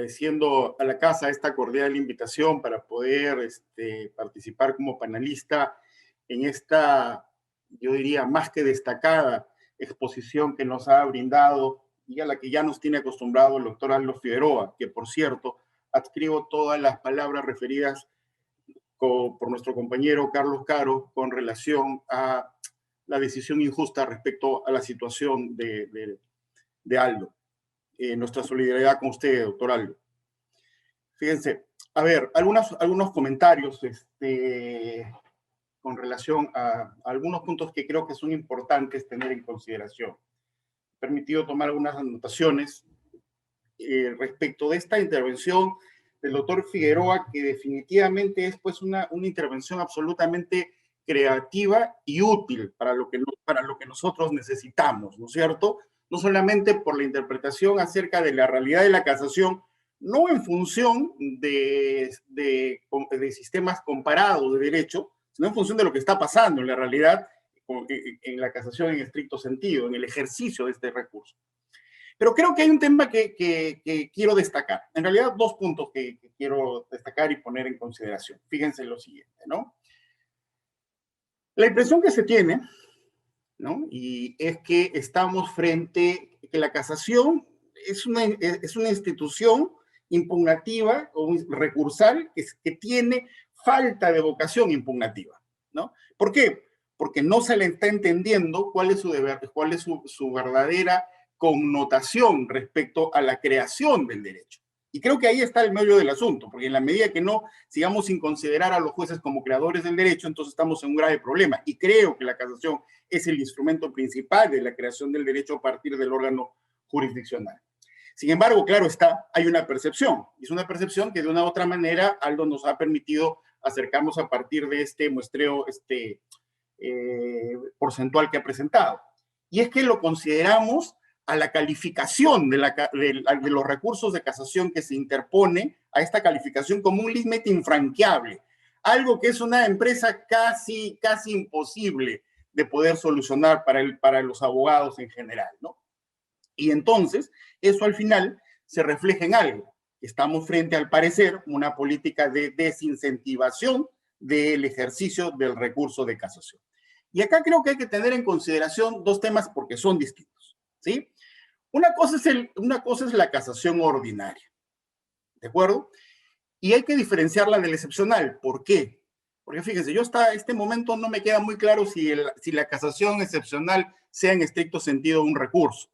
agradeciendo a la casa esta cordial invitación para poder participar como panelista en esta, yo diría, más que destacada exposición que nos ha brindado y a la que ya nos tiene acostumbrado el doctor Aldo Figueroa, que por cierto, adscribo todas las palabras referidas por nuestro compañero Carlos Caro con relación a la decisión injusta respecto a la situación de Aldo. Nuestra solidaridad con usted, doctor Aldo. Fíjense, a ver, algunos comentarios con relación a algunos puntos que creo que son importantes tener en consideración. He permitido tomar algunas anotaciones respecto de esta intervención del doctor Figueroa, que definitivamente es pues una intervención absolutamente creativa y útil para lo que nosotros necesitamos, ¿no es cierto? No solamente por la interpretación acerca de la realidad de la casación, no en función de sistemas comparados de derecho, sino en función de lo que está pasando en la realidad, en la casación en estricto sentido, en el ejercicio de este recurso. Pero creo que hay un tema que quiero destacar. En realidad, dos puntos que quiero destacar y poner en consideración. Fíjense lo siguiente, ¿no? La impresión que se tiene, ¿no? Y es que estamos frente, que la casación es una institución impugnativa o recursal que tiene falta de vocación impugnativa, ¿no? ¿Por qué? Porque no se le está entendiendo cuál es su verdadera connotación respecto a la creación del derecho. Y creo que ahí está el meollo del asunto, porque en la medida que no sigamos sin considerar a los jueces como creadores del derecho, entonces estamos en un grave problema. Y creo que la casación es el instrumento principal de la creación del derecho a partir del órgano jurisdiccional. Sin embargo, claro está, hay una percepción. Y es una percepción que de una u otra manera Aldo nos ha permitido acercarnos a partir de este muestreo porcentual que ha presentado. Y es que lo consideramos a la calificación de los recursos de casación que se interpone a esta calificación como un límite infranqueable, algo que es una empresa casi imposible de poder solucionar para los abogados en general, ¿no? Y entonces, eso al final se refleja en algo. Estamos frente, al parecer, una política de desincentivación del ejercicio del recurso de casación. Y acá creo que hay que tener en consideración dos temas porque son distintos, ¿sí? Una cosa es la casación ordinaria, ¿de acuerdo? Y hay que diferenciarla del excepcional. ¿Por qué? Porque fíjense, yo hasta este momento no me queda muy claro si la casación excepcional sea en estricto sentido un recurso.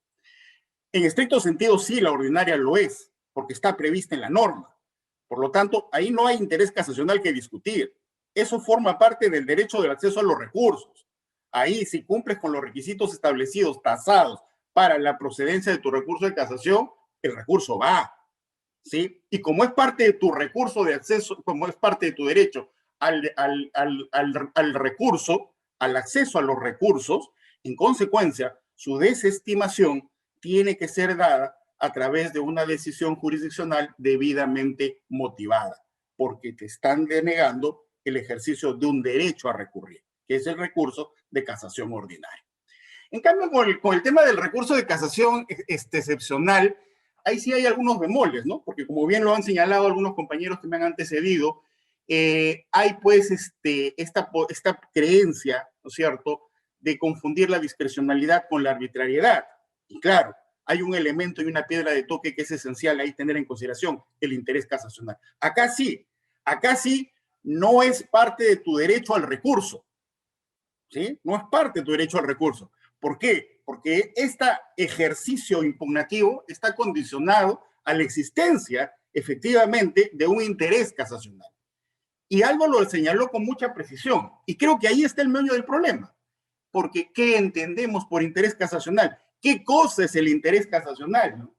En estricto sentido sí, la ordinaria lo es, porque está prevista en la norma. Por lo tanto, ahí no hay interés casacional que discutir. Eso forma parte del derecho del acceso a los recursos. Ahí, si cumples con los requisitos establecidos, tasados, para la procedencia de tu recurso de casación, el recurso va, ¿sí? Y como es parte de tu recurso de acceso, como es parte de tu derecho al recurso, al acceso a los recursos, en consecuencia, su desestimación tiene que ser dada a través de una decisión jurisdiccional debidamente motivada, porque te están denegando el ejercicio de un derecho a recurrir, que es el recurso de casación ordinaria. En cambio, con el tema del recurso de casación excepcional, ahí sí hay algunos bemoles, ¿no? Porque como bien lo han señalado algunos compañeros que me han antecedido, hay pues esta creencia, ¿no es cierto?, de confundir la discrecionalidad con la arbitrariedad. Y claro, hay un elemento y una piedra de toque que es esencial ahí tener en consideración, el interés casacional. Acá sí no es parte de tu derecho al recurso, ¿sí? No es parte de tu derecho al recurso. ¿Por qué? Porque este ejercicio impugnativo está condicionado a la existencia, efectivamente, de un interés casacional. Y Aldo lo señaló con mucha precisión. Y creo que ahí está el meollo del problema. Porque, ¿qué entendemos por interés casacional? ¿Qué cosa es el interés casacional, ¿no?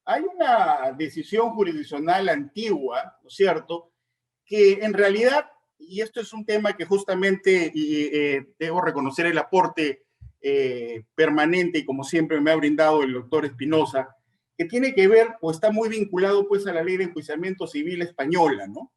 Hay una decisión jurisdiccional antigua, ¿no es cierto?, que en realidad, y esto es un tema que justamente debo reconocer el aporte permanente y como siempre me ha brindado el doctor Espinosa, que tiene que ver o está muy vinculado pues a la ley de enjuiciamiento civil española, ¿no?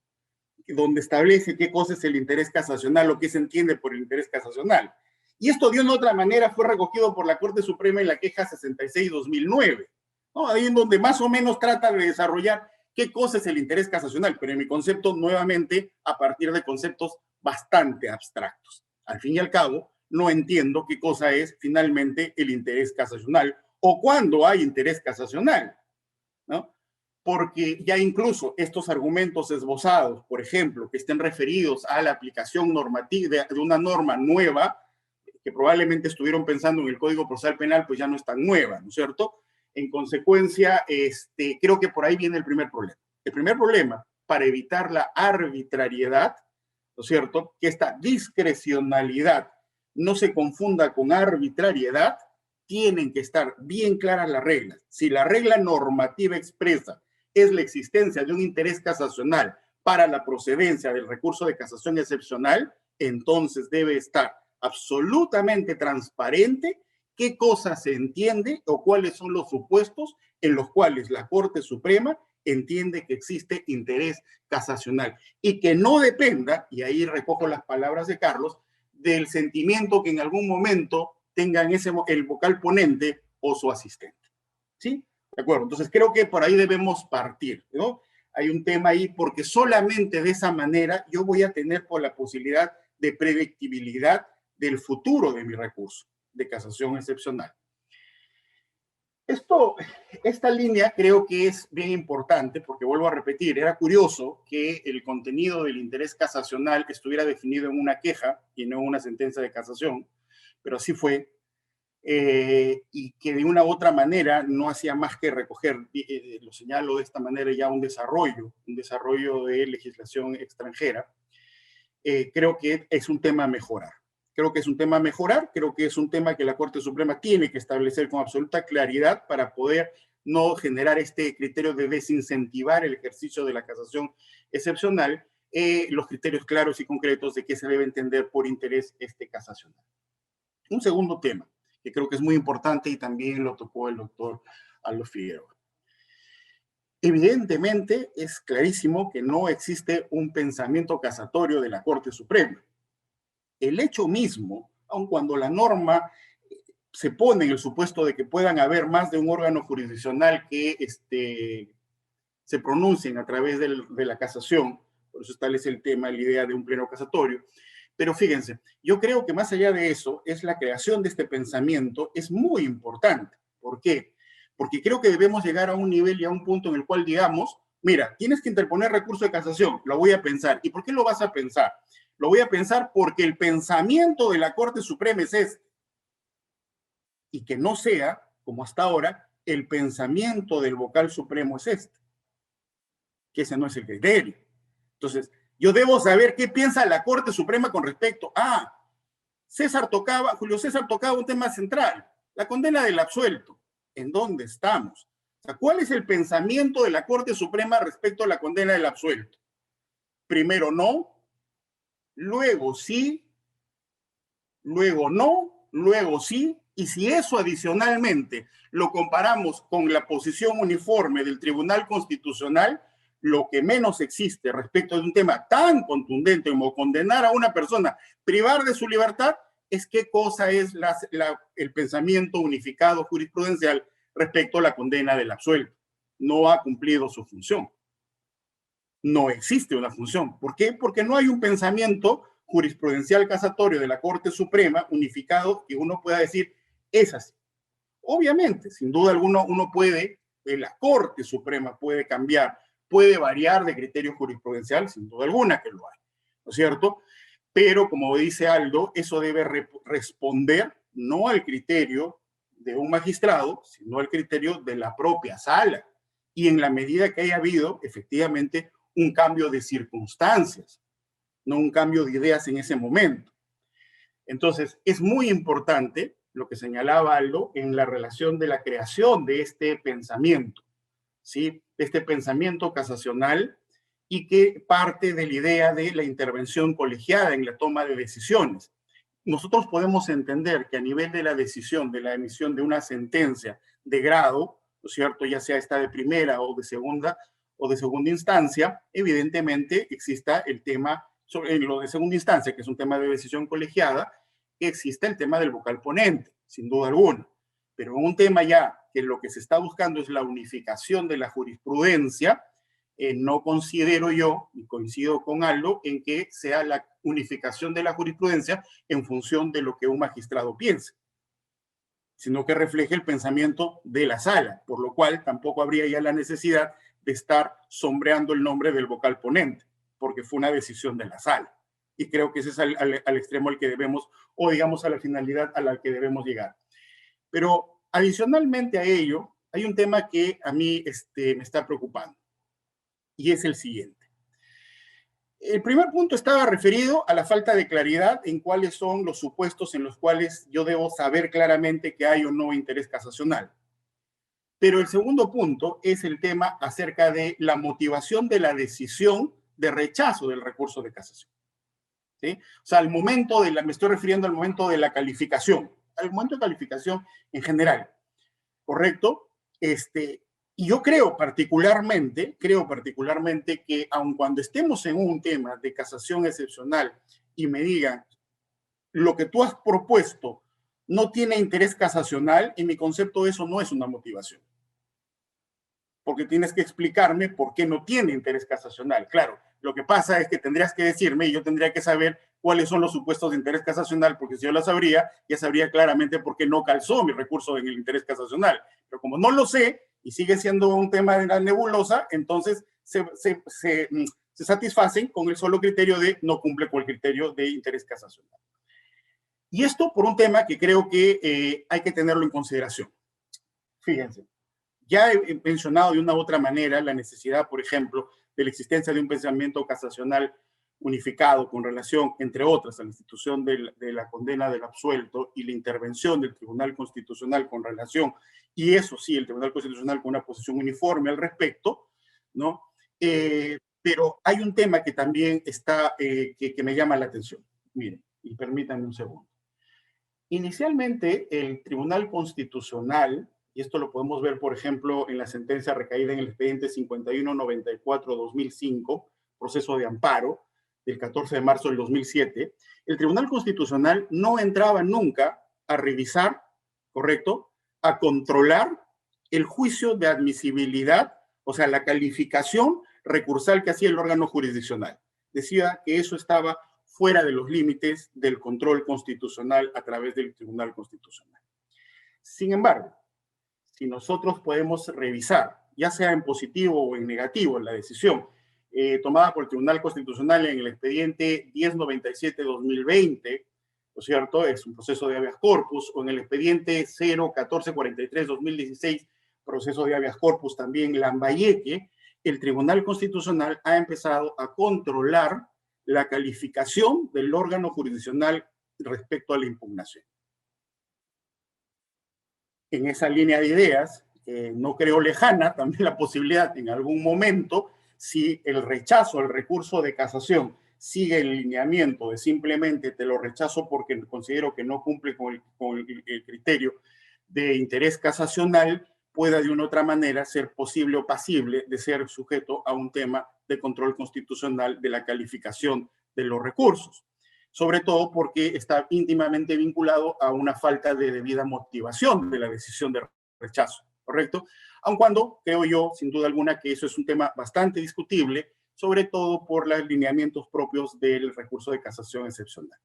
Donde establece qué cosa es el interés casacional o qué se entiende por el interés casacional. Y esto de una u otra manera fue recogido por la Corte Suprema en la queja 66-2009, ¿no? Ahí en donde más o menos trata de desarrollar qué cosa es el interés casacional, pero en mi concepto, nuevamente, a partir de conceptos bastante abstractos. Al fin y al cabo, no entiendo qué cosa es finalmente el interés casacional o cuándo hay interés casacional, ¿no? Porque ya incluso estos argumentos esbozados, por ejemplo, que estén referidos a la aplicación normativa de una norma nueva, que probablemente estuvieron pensando en el Código Procesal Penal, pues ya no es tan nueva, ¿no es cierto? En consecuencia, creo que por ahí viene el primer problema. El primer problema, para evitar la arbitrariedad, ¿no es cierto? Que esta discrecionalidad no se confunda con arbitrariedad, tienen que estar bien claras las reglas. Si la regla normativa expresa es la existencia de un interés casacional para la procedencia del recurso de casación excepcional, entonces debe estar absolutamente transparente qué cosa se entiende o cuáles son los supuestos en los cuales la Corte Suprema entiende que existe interés casacional y que no dependa, y ahí recojo las palabras de Carlos, del sentimiento que en algún momento tengan el vocal ponente o su asistente. ¿Sí? De acuerdo. Entonces creo que por ahí debemos partir, ¿no? Hay un tema ahí porque solamente de esa manera yo voy a tener por la posibilidad de predictibilidad del futuro de mi recurso de casación excepcional. Esta línea creo que es bien importante porque, vuelvo a repetir, era curioso que el contenido del interés casacional estuviera definido en una queja y no en una sentencia de casación, pero así fue, y que de una u otra manera no hacía más que recoger, lo señalo de esta manera, ya un desarrollo de legislación extranjera. Creo que es un tema a mejorar. Creo que es un tema a mejorar, creo que es un tema que la Corte Suprema tiene que establecer con absoluta claridad para poder no generar este criterio de desincentivar el ejercicio de la casación excepcional, los criterios claros y concretos de qué se debe entender por interés casacional. Un segundo tema, que creo que es muy importante y también lo tocó el doctor Aldo Figueroa. Evidentemente, es clarísimo que no existe un pensamiento casatorio de la Corte Suprema. El hecho mismo, aun cuando la norma se pone en el supuesto de que puedan haber más de un órgano jurisdiccional que se pronuncien a través de la casación, por eso establece el tema, la idea de un pleno casatorio. Pero fíjense, yo creo que más allá de eso, es la creación de este pensamiento es muy importante. ¿Por qué? Porque creo que debemos llegar a un nivel y a un punto en el cual digamos, mira, tienes que interponer recurso de casación, lo voy a pensar. ¿Y por qué lo vas a pensar? Lo voy a pensar porque el pensamiento de la Corte Suprema es este. Y que no sea, como hasta ahora, el pensamiento del vocal supremo es este. Que ese no es el criterio. Entonces, yo debo saber qué piensa la Corte Suprema con respecto a Julio César tocaba un tema central, la condena del absuelto. ¿En dónde estamos? O sea, ¿cuál es el pensamiento de la Corte Suprema respecto a la condena del absuelto? Primero no, luego sí, luego no, luego sí, y si eso adicionalmente lo comparamos con la posición uniforme del Tribunal Constitucional, lo que menos existe respecto de un tema tan contundente como condenar a una persona, privar de su libertad, es qué cosa es el pensamiento unificado jurisprudencial respecto a la condena del absuelto. No ha cumplido su función. No existe una función. ¿Por qué? Porque no hay un pensamiento jurisprudencial casatorio de la Corte Suprema unificado que uno pueda decir, es así. Obviamente, sin duda alguna, la Corte Suprema puede cambiar, puede variar de criterio jurisprudencial, sin duda alguna que lo hay, ¿no es cierto? Pero, como dice Aldo, eso debe responder no al criterio de un magistrado, sino al criterio de la propia sala. Y en la medida que haya habido, efectivamente, un cambio de circunstancias, no un cambio de ideas en ese momento. Entonces, es muy importante lo que señalaba Aldo en la relación de la creación de este pensamiento, ¿sí? Este pensamiento casacional y que parte de la idea de la intervención colegiada en la toma de decisiones. Nosotros podemos entender que a nivel de la decisión, de la emisión de una sentencia de grado, ¿no es cierto?, ya sea esta de primera o de segunda instancia, evidentemente exista el tema, sobre lo de segunda instancia, que es un tema de decisión colegiada, que exista el tema del vocal ponente, sin duda alguna. Pero en un tema ya que lo que se está buscando es la unificación de la jurisprudencia, no considero yo, y coincido con Aldo, en que sea la unificación de la jurisprudencia en función de lo que un magistrado piense, sino que refleje el pensamiento de la sala, por lo cual tampoco habría ya la necesidad de estar sombreando el nombre del vocal ponente, porque fue una decisión de la sala. Y creo que ese es al extremo al que debemos, o digamos a la finalidad a la que debemos llegar. Pero adicionalmente a ello, hay un tema que a mí me está preocupando, y es el siguiente. El primer punto estaba referido a la falta de claridad en cuáles son los supuestos en los cuales yo debo saber claramente que hay o no interés casacional. Pero el segundo punto es el tema acerca de la motivación de la decisión de rechazo del recurso de casación. ¿Sí? O sea, me estoy refiriendo al momento de la calificación, al momento de calificación en general, ¿correcto? Y yo creo particularmente que aun cuando estemos en un tema de casación excepcional y me digan lo que tú has propuesto no tiene interés casacional, en mi concepto eso no es una motivación. Porque tienes que explicarme por qué no tiene interés casacional. Claro, lo que pasa es que tendrías que decirme y yo tendría que saber cuáles son los supuestos de interés casacional, porque si yo lo sabría, ya sabría claramente por qué no calzó mi recurso en el interés casacional. Pero como no lo sé y sigue siendo un tema de la nebulosa, entonces se satisfacen con el solo criterio de no cumple con el criterio de interés casacional. Y esto por un tema que creo que hay que tenerlo en consideración. Fíjense. Ya he mencionado de una u otra manera la necesidad, por ejemplo, de la existencia de un pensamiento casacional unificado con relación, entre otras, a la institución de la condena del absuelto y la intervención del Tribunal Constitucional con relación, y eso sí, el Tribunal Constitucional con una posición uniforme al respecto, ¿no? Pero hay un tema que también está, que me llama la atención. Miren, y permítanme un segundo. Inicialmente, el Tribunal Constitucional, y esto lo podemos ver, por ejemplo, en la sentencia recaída en el expediente 5194-2005, proceso de amparo, del 14 de marzo del 2007, el Tribunal Constitucional no entraba nunca a revisar, ¿correcto?, a controlar el juicio de admisibilidad, o sea, la calificación recursal que hacía el órgano jurisdiccional. Decía que eso estaba fuera de los límites del control constitucional a través del Tribunal Constitucional. Sin embargo, si nosotros podemos revisar, ya sea en positivo o en negativo, la decisión tomada por el Tribunal Constitucional en el expediente 1097-2020, ¿no es cierto? Es un proceso de habeas corpus, o en el expediente 01443-2016, proceso de habeas corpus también Lambayeque, el Tribunal Constitucional ha empezado a controlar la calificación del órgano jurisdiccional respecto a la impugnación. En esa línea de ideas, no creo lejana también la posibilidad en algún momento, si el rechazo al recurso de casación sigue el lineamiento de simplemente te lo rechazo porque considero que no cumple con el criterio de interés casacional, pueda de una u otra manera ser posible o pasible de ser sujeto a un tema de control constitucional de la calificación de los recursos, sobre todo porque está íntimamente vinculado a una falta de debida motivación de la decisión de rechazo, ¿correcto? Aun cuando creo yo, sin duda alguna, que eso es un tema bastante discutible, sobre todo por los lineamientos propios del recurso de casación excepcional.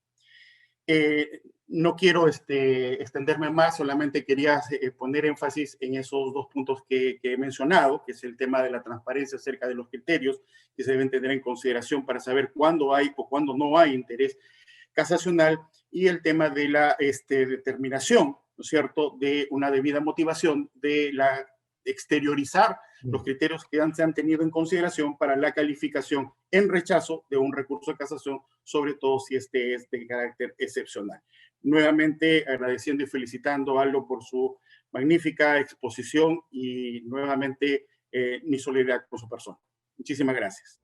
No quiero extenderme más, solamente quería poner énfasis en esos dos puntos que he mencionado, que es el tema de la transparencia acerca de los criterios que se deben tener en consideración para saber cuándo hay o cuándo no hay interés casacional, y el tema de la determinación, ¿no es cierto?, de una debida motivación de la exteriorizar los criterios que se han tenido en consideración para la calificación en rechazo de un recurso de casación, sobre todo si este es de carácter excepcional. Nuevamente agradeciendo y felicitando a Aldo por su magnífica exposición y nuevamente mi solidaridad con su persona. Muchísimas gracias.